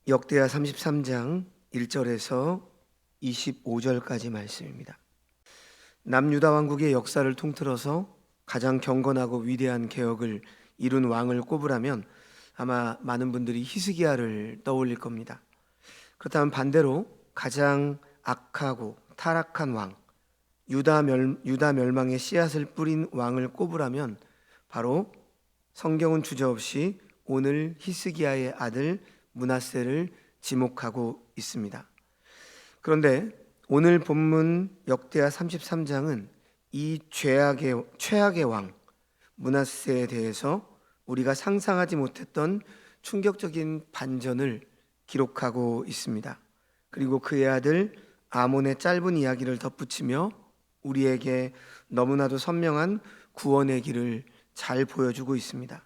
역대하 33장 1절에서 25절까지 말씀입니다. 남유다 왕국의 역사를 통틀어서 가장 경건하고 위대한 개혁을 이룬 왕을 꼽으라면 아마 많은 분들이 히스기야를 떠올릴 겁니다. 그렇다면 반대로 가장 악하고 타락한 왕, 유다 멸망의 씨앗을 뿌린 왕을 꼽으라면 바로 성경은 주저없이 오늘 히스기야의 아들 므낫세를 지목하고 있습니다. 그런데 오늘 본문 역대하 33장은 이 최악의 왕 므낫세에 대해서 우리가 상상하지 못했던 충격적인 반전을 기록하고 있습니다. 그리고 그의 아들 아몬의 짧은 이야기를 덧붙이며 우리에게 너무나도 선명한 구원의 길을 잘 보여주고 있습니다.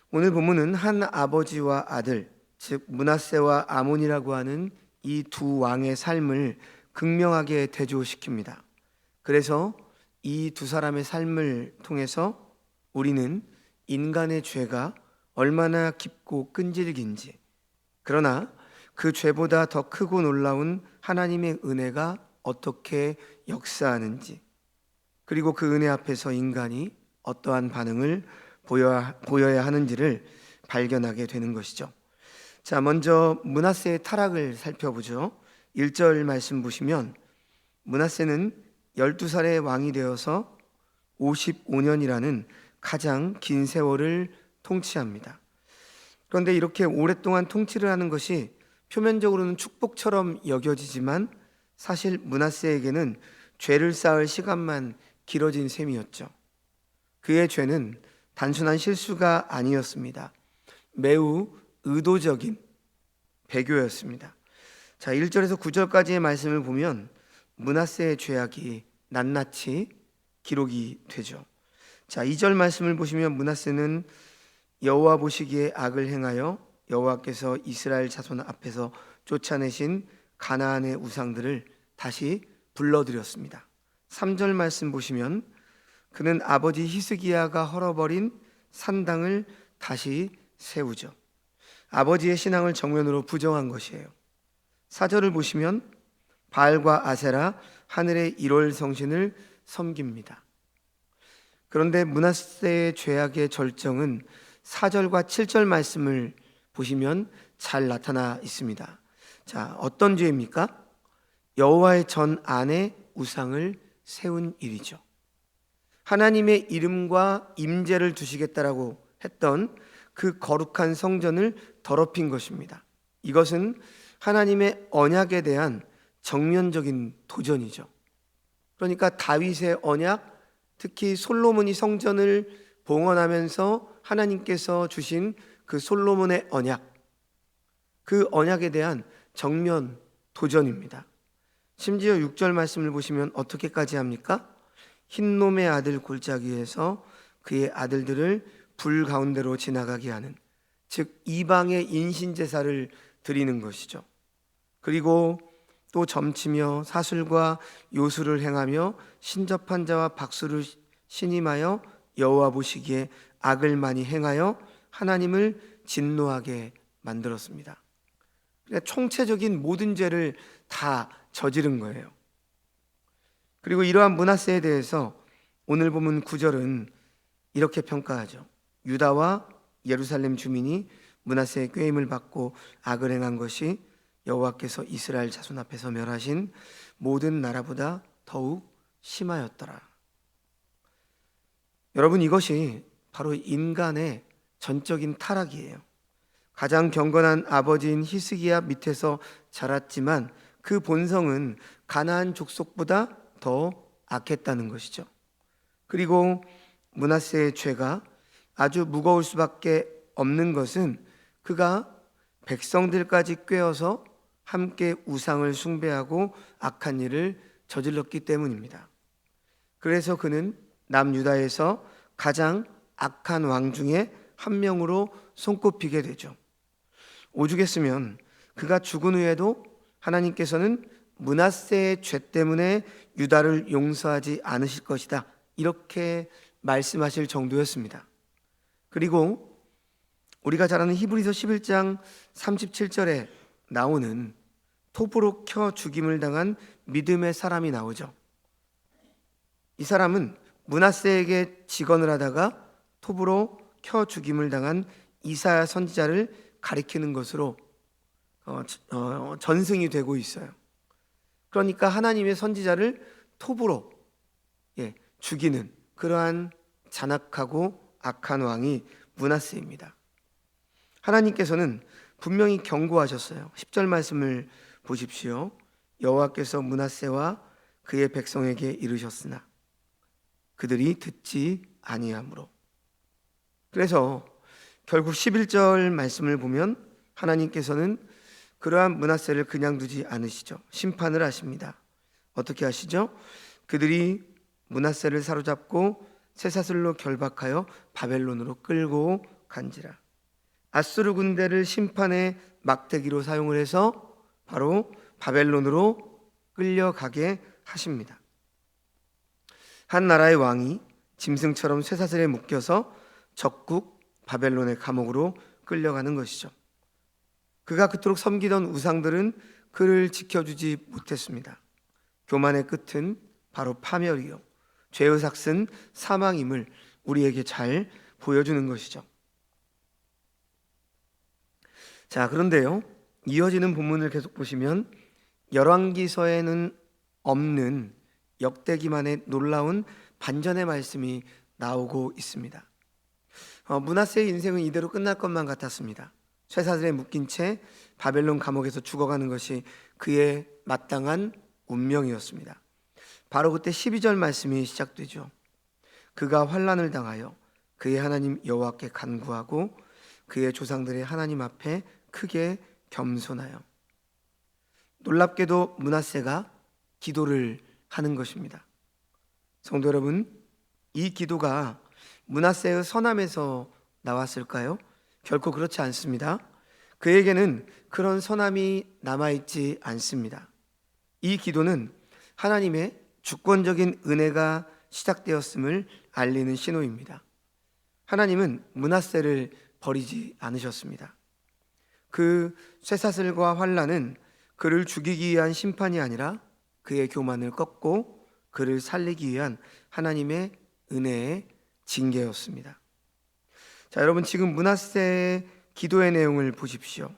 오늘 본문은 한 아버지와 아들, 즉 므낫세와 아몬이라고 하는 이 두 왕의 삶을 극명하게 대조시킵니다. 그래서 이 두 사람의 삶을 통해서 우리는 인간의 죄가 얼마나 깊고 끈질긴지, 그러나 그 죄보다 더 크고 놀라운 하나님의 은혜가 어떻게 역사하는지, 그리고 그 은혜 앞에서 인간이 어떠한 반응을 보여야 하는지를 발견하게 되는 것이죠. 자, 먼저 므낫세의 타락을 살펴보죠. 1절 말씀 보시면 므낫세는 12살의 왕이 되어서 55년이라는 가장 긴 세월을 통치합니다. 그런데 이렇게 오랫동안 통치를 하는 것이 표면적으로는 축복처럼 여겨지지만 사실 므낫세에게는 죄를 쌓을 시간만 길어진 셈이었죠. 그의 죄는 단순한 실수가 아니었습니다. 매우 의도적인 배교였습니다. 자, 1절에서 9절까지의 말씀을 보면 므낫세의 죄악이 낱낱이 기록이 되죠. 자, 2절 말씀을 보시면 므낫세는 여호와 보시기에 악을 행하여 여호와께서 이스라엘 자손 앞에서 쫓아내신 가나안의 우상들을 다시 불러들였습니다. 3절 말씀 보시면 그는 아버지 히스기야가 헐어버린 산당을 다시 세우죠. 아버지의 신앙을 정면으로 부정한 것이에요. 4절을 보시면 바알과 아세라, 하늘의 일월 성신을 섬깁니다. 그런데 므낫세의 죄악의 절정은 4절과 7절 말씀을 보시면 잘 나타나 있습니다. 자, 어떤 죄입니까? 여호와의 전 안에 우상을 세운 일이죠. 하나님의 이름과 임재를 두시겠다라고 했던 그 거룩한 성전을 더럽힌 것입니다. 이것은 하나님의 언약에 대한 정면적인 도전이죠. 그러니까 다윗의 언약, 특히 솔로몬이 성전을 봉헌하면서 하나님께서 주신 그 솔로몬의 언약, 그 언약에 대한 정면 도전입니다. 심지어 6절 말씀을 보시면 어떻게까지 합니까? 흰놈의 아들 골짜기에서 그의 아들들을 불 가운데로 지나가게 하는, 즉 이방의 인신제사를 드리는 것이죠. 그리고 또 점치며 사술과 요술을 행하며 신접한 자와 박수를 신임하여 여호와 보시기에 악을 많이 행하여 하나님을 진노하게 만들었습니다. 그러니까 총체적인 모든 죄를 다 저지른 거예요. 그리고 이러한 므낫세에 대해서 오늘 본문 9절은 이렇게 평가하죠. 유다와 예루살렘 주민이 므낫세의 꾀임을 받고 악을 행한 것이 여호와께서 이스라엘 자손 앞에서 멸하신 모든 나라보다 더욱 심하였더라. 여러분, 이것이 바로 인간의 전적인 타락이에요. 가장 경건한 아버지인 히스기야 밑에서 자랐지만 그 본성은 가나안 족속보다 더 악했다는 것이죠. 그리고 므낫세의 죄가 아주 무거울 수밖에 없는 것은 그가 백성들까지 꿰어서 함께 우상을 숭배하고 악한 일을 저질렀기 때문입니다. 그래서 그는 남유다에서 가장 악한 왕 중에 한 명으로 손꼽히게 되죠. 오죽했으면 그가 죽은 후에도 하나님께서는 므낫세의 죄 때문에 유다를 용서하지 않으실 것이다, 이렇게 말씀하실 정도였습니다. 그리고 우리가 잘 아는 히브리서 11장 37절에 나오는 톱으로 켜 죽임을 당한 믿음의 사람이 나오죠. 이 사람은 므낫세에게 직언을 하다가 톱으로 켜 죽임을 당한 이사야 선지자를 가리키는 것으로 전승이 되고 있어요. 그러니까 하나님의 선지자를 톱으로 죽이는 그러한 잔악하고 악한 왕이 므낫세입니다. 하나님께서는 분명히 경고하셨어요. 10절 말씀을 보십시오. 여호와께서 므낫세와 그의 백성에게 이르셨으나 그들이 듣지 아니하므로. 그래서 결국 11절 말씀을 보면 하나님께서는 그러한 므낫세를 그냥 두지 않으시죠. 심판을 하십니다. 어떻게 하시죠? 그들이 므낫세를 사로잡고 쇠사슬로 결박하여 바벨론으로 끌고 간지라. 아수르 군대를 심판의 막대기로 사용을 해서 바로 바벨론으로 끌려가게 하십니다. 한 나라의 왕이 짐승처럼 쇠사슬에 묶여서 적국 바벨론의 감옥으로 끌려가는 것이죠. 그가 그토록 섬기던 우상들은 그를 지켜주지 못했습니다. 교만의 끝은 바로 파멸이요 죄의 삭은 사망임을 우리에게 잘 보여주는 것이죠. 자, 그런데요, 이어지는 본문을 계속 보시면 열왕기서에는 없는 역대기만의 놀라운 반전의 말씀이 나오고 있습니다. 므낫세의 인생은 이대로 끝날 것만 같았습니다. 쇠사슬에 묶인 채 바벨론 감옥에서 죽어가는 것이 그의 마땅한 운명이었습니다. 바로 그때 12절 말씀이 시작되죠. 그가 환난을 당하여 그의 하나님 여호와께 간구하고 그의 조상들의 하나님 앞에 크게 겸손하여. 놀랍게도 므낫세가 기도를 하는 것입니다. 성도 여러분, 이 기도가 므낫세의 선함에서 나왔을까요? 결코 그렇지 않습니다. 그에게는 그런 선함이 남아있지 않습니다. 이 기도는 하나님의 주권적인 은혜가 시작되었음을 알리는 신호입니다. 하나님은 므낫세를 버리지 않으셨습니다. 그 쇠사슬과 환난은 그를 죽이기 위한 심판이 아니라 그의 교만을 꺾고 그를 살리기 위한 하나님의 은혜의 징계였습니다. 자, 여러분, 지금 므낫세의 기도의 내용을 보십시오.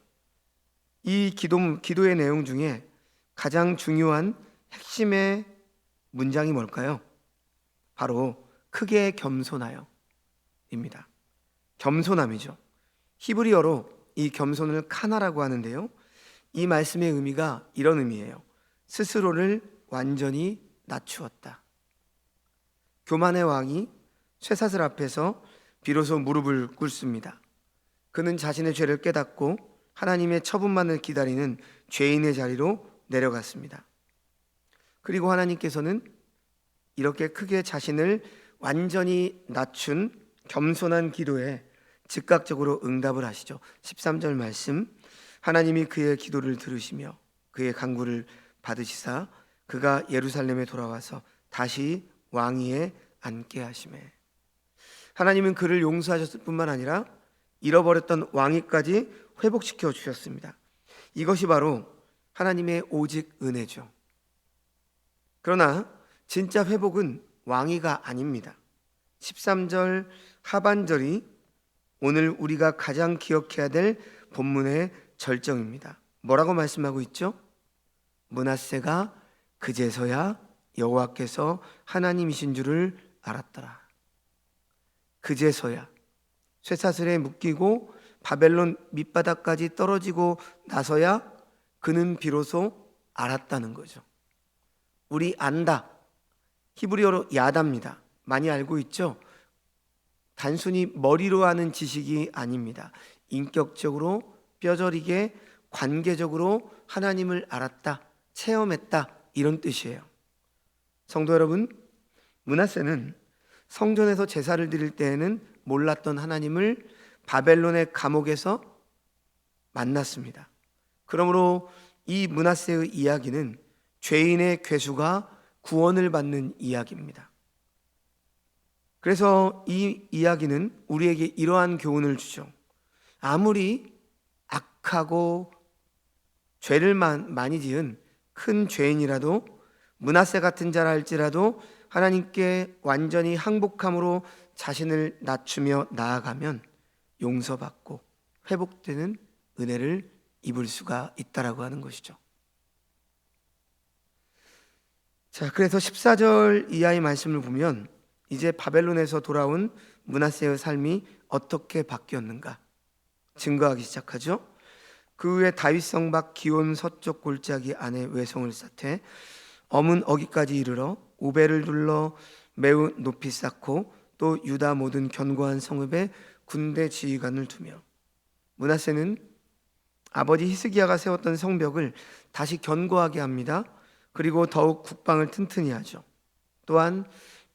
이 기도의 내용 중에 가장 중요한 핵심의 문장이 뭘까요? 바로 크게 겸손하여 입니다. 겸손함이죠. 히브리어로 이 겸손을 카나라고 하는데요, 이 말씀의 의미가 이런 의미예요. 스스로를 완전히 낮추었다. 교만의 왕이 쇠사슬 앞에서 비로소 무릎을 꿇습니다. 그는 자신의 죄를 깨닫고 하나님의 처분만을 기다리는 죄인의 자리로 내려갔습니다. 그리고 하나님께서는 이렇게 크게 자신을 완전히 낮춘 겸손한 기도에 즉각적으로 응답을 하시죠. 13절 말씀, 하나님이 그의 기도를 들으시며 그의 간구를 받으시사 그가 예루살렘에 돌아와서 다시 왕위에 앉게 하시매. 하나님은 그를 용서하셨을 뿐만 아니라 잃어버렸던 왕위까지 회복시켜 주셨습니다. 이것이 바로 하나님의 오직 은혜죠. 그러나 진짜 회복은 왕위가 아닙니다. 13절 하반절이 오늘 우리가 가장 기억해야 될 본문의 절정입니다. 뭐라고 말씀하고 있죠? 므낫세가 그제서야 여호와께서 하나님이신 줄을 알았더라. 그제서야 쇠사슬에 묶이고 바벨론 밑바닥까지 떨어지고 나서야 그는 비로소 알았다는 거죠. 우리 안다, 히브리어로 야다입니다. 많이 알고 있죠? 단순히 머리로 아는 지식이 아닙니다. 인격적으로 뼈저리게 관계적으로 하나님을 알았다, 체험했다, 이런 뜻이에요. 성도 여러분, 므낫세는 성전에서 제사를 드릴 때에는 몰랐던 하나님을 바벨론의 감옥에서 만났습니다. 그러므로 이 므낫세의 이야기는 죄인의 괴수가 구원을 받는 이야기입니다. 그래서 이 이야기는 우리에게 이러한 교훈을 주죠. 아무리 악하고 죄를 많이 지은 큰 죄인이라도 므낫세 같은 자라 할지라도 하나님께 완전히 항복함으로 자신을 낮추며 나아가면 용서받고 회복되는 은혜를 입을 수가 있다라고 하는 것이죠. 자, 그래서 14절 이하의 말씀을 보면 이제 바벨론에서 돌아온 므낫세의 삶이 어떻게 바뀌었는가 증거하기 시작하죠. 그 후에 다윗성 밖 기온 서쪽 골짜기 안에 외성을 쌓되 엄은 어기까지 이르러 오벨을 둘러 매우 높이 쌓고 또 유다 모든 견고한 성읍에 군대 지휘관을 두며 므낫세는 아버지 히스기야가 세웠던 성벽을 다시 견고하게 합니다. 그리고 더욱 국방을 튼튼히 하죠. 또한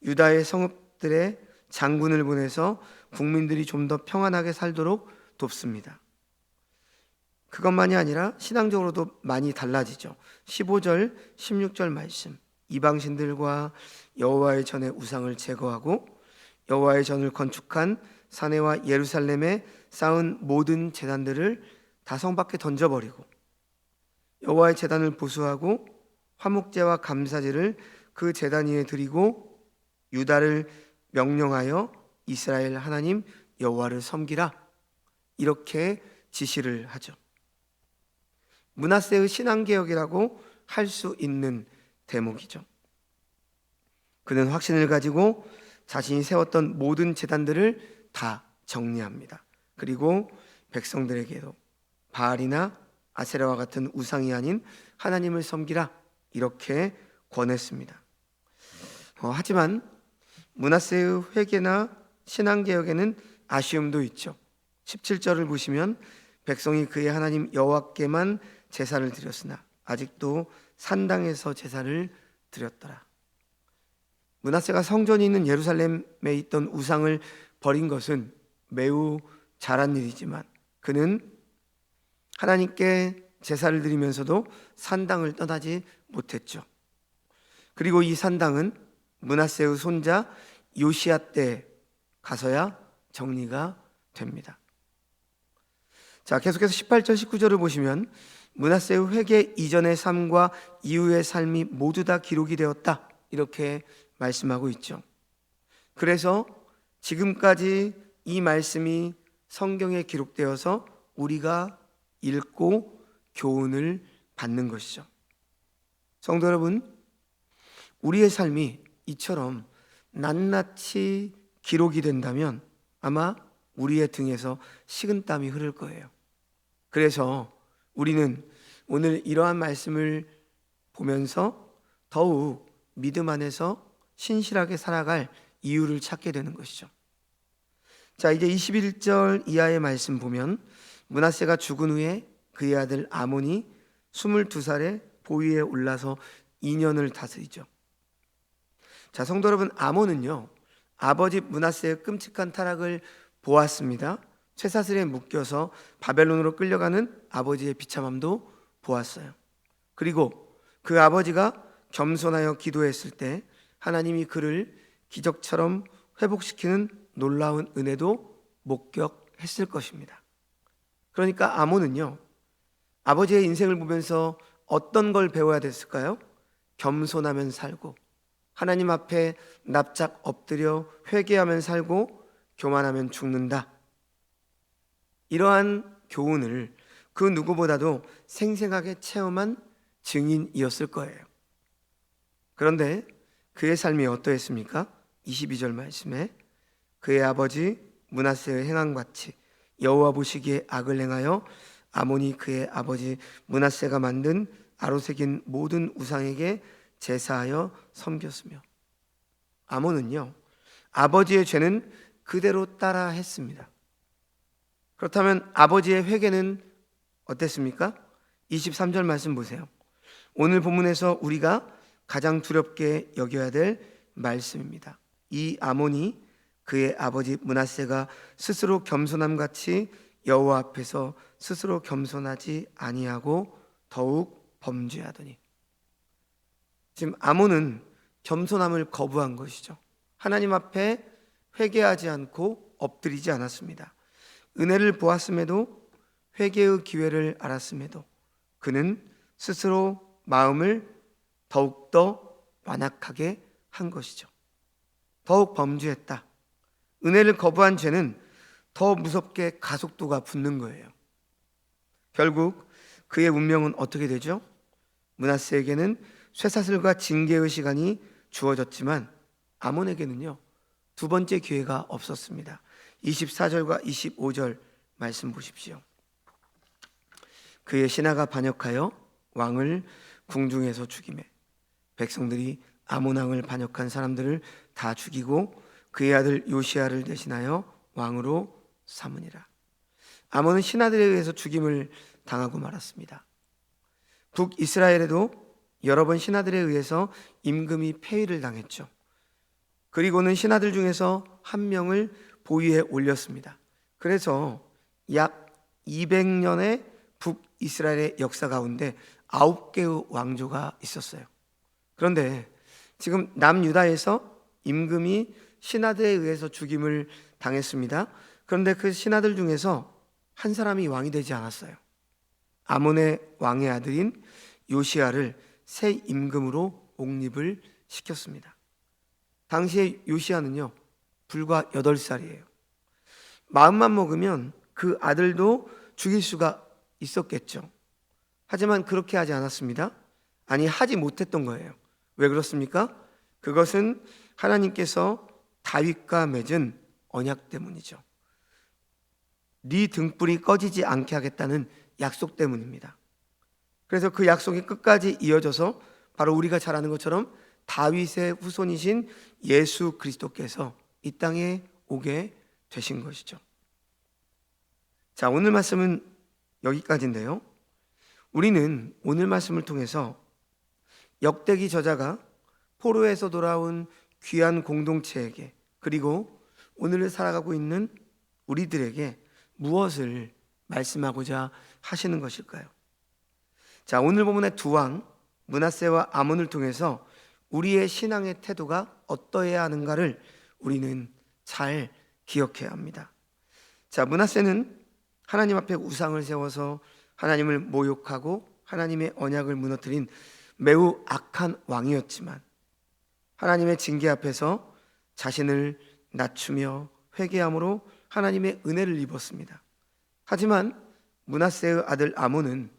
유다의 성읍들의 장군을 보내서 국민들이 좀 더 평안하게 살도록 돕습니다. 그것만이 아니라 신앙적으로도 많이 달라지죠. 15절, 16절 말씀. 이방신들과 여호와의 전의 우상을 제거하고 여호와의 전을 건축한 사내와 예루살렘에 쌓은 모든 제단들을 다 성 밖에 던져버리고 여호와의 제단을 보수하고 화목제와 감사제를 그 제단 위에 드리고 유다를 명령하여 이스라엘 하나님 여호와를 섬기라 이렇게 지시를 하죠. 므낫세의 신앙개혁이라고 할 수 있는 대목이죠. 그는 확신을 가지고 자신이 세웠던 모든 제단들을 다 정리합니다. 그리고 백성들에게도 바알이나 아세라와 같은 우상이 아닌 하나님을 섬기라 이렇게 권했습니다. 하지만 므낫세의 회개나 신앙개혁에는 아쉬움도 있죠. 17절을 보시면 백성이 그의 하나님 여호와께만 제사를 드렸으나 아직도 산당에서 제사를 드렸더라. 므낫세가 성전이 있는 예루살렘에 있던 우상을 버린 것은 매우 잘한 일이지만 그는 하나님께 제사를 드리면서도 산당을 떠나지 못했죠. 그리고 이 산당은 므낫세의 손자 요시야 때 가서야 정리가 됩니다. 자, 계속해서 18절 19절을 보시면 므낫세의 회개 이전의 삶과 이후의 삶이 모두 다 기록이 되었다 이렇게 말씀하고 있죠. 그래서 지금까지 이 말씀이 성경에 기록되어서 우리가 읽고 교훈을 받는 것이죠. 성도 여러분, 우리의 삶이 이처럼 낱낱이 기록이 된다면 아마 우리의 등에서 식은땀이 흐를 거예요. 그래서 우리는 오늘 이러한 말씀을 보면서 더욱 믿음 안에서 신실하게 살아갈 이유를 찾게 되는 것이죠. 자, 이제 21절 이하의 말씀 보면 므낫세가 죽은 후에 그의 아들 아몬이 22살에 보위에 올라서 2년을 다스리죠. 자, 성도 여러분, 아몬은요 아버지 므낫세의 끔찍한 타락을 보았습니다. 쇠사슬에 묶여서 바벨론으로 끌려가는 아버지의 비참함도 보았어요. 그리고 그 아버지가 겸손하여 기도했을 때 하나님이 그를 기적처럼 회복시키는 놀라운 은혜도 목격했을 것입니다. 그러니까 아몬은요 아버지의 인생을 보면서 어떤 걸 배워야 됐을까요? 겸손하면 살고 하나님 앞에 납작 엎드려 회개하면 살고 교만하면 죽는다. 이러한 교훈을 그 누구보다도 생생하게 체험한 증인이었을 거예요. 그런데 그의 삶이 어떠했습니까? 22절 말씀에 그의 아버지 므낫세의 행함같이 여호와 보시기에 악을 행하여 아몬이 그의 아버지 므낫세가 만든 아로새긴 모든 우상에게 제사하여 섬겼으며 아몬은요 아버지의 죄는 그대로 따라 했습니다. 그렇다면 아버지의 회개는 어땠습니까? 23절 말씀 보세요. 오늘 본문에서 우리가 가장 두렵게 여겨야 될 말씀입니다. 이 아몬이 그의 아버지 므낫세가 스스로 겸손함같이 여호와 앞에서 스스로 겸손하지 아니하고 더욱 범죄하더니. 지금 아몬은 겸손함을 거부한 것이죠. 하나님 앞에 회개하지 않고 엎드리지 않았습니다. 은혜를 보았음에도 회개의 기회를 알았음에도 그는 스스로 마음을 더욱더 완악하게 한 것이죠. 더욱 범죄했다. 은혜를 거부한 죄는 더 무섭게 가속도가 붙는 거예요. 결국 그의 운명은 어떻게 되죠? 므낫세에게는 쇠사슬과 징계의 시간이 주어졌지만 아몬에게는요, 두 번째 기회가 없었습니다. 24절과 25절 말씀 보십시오. 그의 신하가 반역하여 왕을 궁중에서 죽이매 백성들이 아몬 왕을 반역한 사람들을 다 죽이고 그의 아들 요시야를 대신하여 왕으로 삼으니라. 아몬은 신하들에 의해서 죽임을 당하고 말았습니다. 북이스라엘에도 여러 번 신하들에 의해서 임금이 폐위를 당했죠. 그리고는 신하들 중에서 한 명을 보위에 올렸습니다. 그래서 약 200년의 북이스라엘의 역사 가운데 9개의 왕조가 있었어요. 그런데 지금 남유다에서 임금이 신하들에 의해서 죽임을 당했습니다. 그런데 그 신하들 중에서 한 사람이 왕이 되지 않았어요. 아몬의 왕의 아들인 요시야를 새 임금으로 옹립을 시켰습니다. 당시에 요시야는요, 불과 8살이에요. 마음만 먹으면 그 아들도 죽일 수가 있었겠죠. 하지만 그렇게 하지 않았습니다. 아니, 하지 못했던 거예요. 왜 그렇습니까? 그것은 하나님께서 다윗과 맺은 언약 때문이죠. 네 등불이 꺼지지 않게 하겠다는 약속 때문입니다. 그래서 그 약속이 끝까지 이어져서 바로 우리가 잘 아는 것처럼 다윗의 후손이신 예수 그리스도께서 이 땅에 오게 되신 것이죠. 자, 오늘 말씀은 여기까지인데요. 우리는 오늘 말씀을 통해서 역대기 저자가 포로에서 돌아온 귀한 공동체에게, 그리고 오늘을 살아가고 있는 우리들에게 무엇을 말씀하고자 하시는 것일까요? 자, 오늘 본문의 두 왕 므낫세와 아몬을 통해서 우리의 신앙의 태도가 어떠해야 하는가를 우리는 잘 기억해야 합니다. 자, 므낫세는 하나님 앞에 우상을 세워서 하나님을 모욕하고 하나님의 언약을 무너뜨린 매우 악한 왕이었지만 하나님의 징계 앞에서 자신을 낮추며 회개함으로 하나님의 은혜를 입었습니다. 하지만 므낫세의 아들 아몬은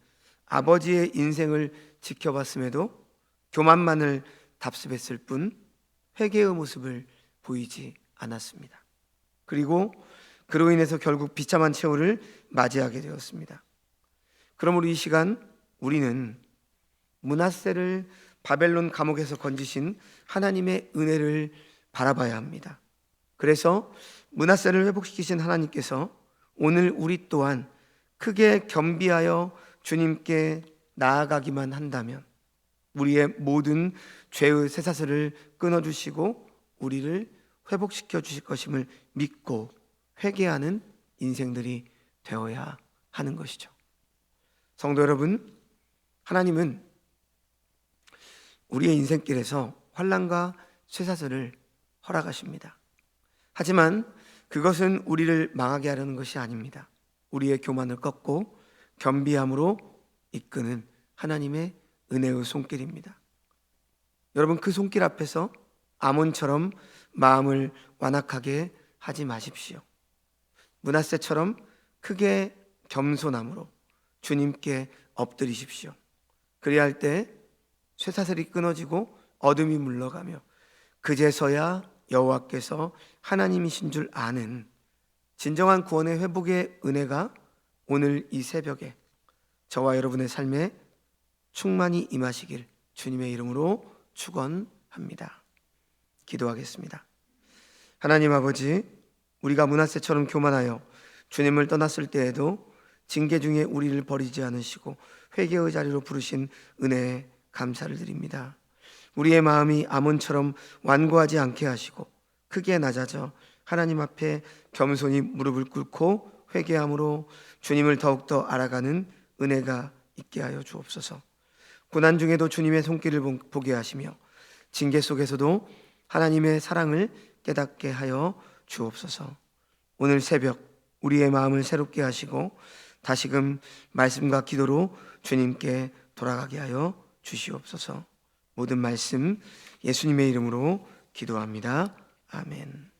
아버지의 인생을 지켜봤음에도 교만만을 답습했을 뿐 회개의 모습을 보이지 않았습니다. 그리고 그로 인해서 결국 비참한 최후를 맞이하게 되었습니다. 그러므로 이 시간 우리는 므낫세를 바벨론 감옥에서 건지신 하나님의 은혜를 바라봐야 합니다. 그래서 므낫세를 회복시키신 하나님께서 오늘 우리 또한 크게 겸비하여 주님께 나아가기만 한다면 우리의 모든 죄의 쇠사슬을 끊어주시고 우리를 회복시켜 주실 것임을 믿고 회개하는 인생들이 되어야 하는 것이죠. 성도 여러분, 하나님은 우리의 인생길에서 환난과 쇠사슬을 허락하십니다. 하지만 그것은 우리를 망하게 하려는 것이 아닙니다. 우리의 교만을 꺾고 겸비함으로 이끄는 하나님의 은혜의 손길입니다. 여러분, 그 손길 앞에서 아몬처럼 마음을 완악하게 하지 마십시오. 므낫세처럼 크게 겸손함으로 주님께 엎드리십시오. 그래야 할 때 쇠사슬이 끊어지고 어둠이 물러가며 그제서야 여호와께서 하나님이신 줄 아는 진정한 구원의 회복의 은혜가 오늘 이 새벽에 저와 여러분의 삶에 충만히 임하시길 주님의 이름으로 축원합니다. 기도하겠습니다. 하나님 아버지, 우리가 므낫세처럼 교만하여 주님을 떠났을 때에도 징계 중에 우리를 버리지 않으시고 회개의 자리로 부르신 은혜에 감사를 드립니다. 우리의 마음이 아몬처럼 완고하지 않게 하시고 크게 낮아져 하나님 앞에 겸손히 무릎을 꿇고 회개함으로 주님을 더욱더 알아가는 은혜가 있게 하여 주옵소서. 고난 중에도 주님의 손길을 보게 하시며 징계 속에서도 하나님의 사랑을 깨닫게 하여 주옵소서. 오늘 새벽 우리의 마음을 새롭게 하시고 다시금 말씀과 기도로 주님께 돌아가게 하여 주시옵소서. 모든 말씀 예수님의 이름으로 기도합니다. 아멘.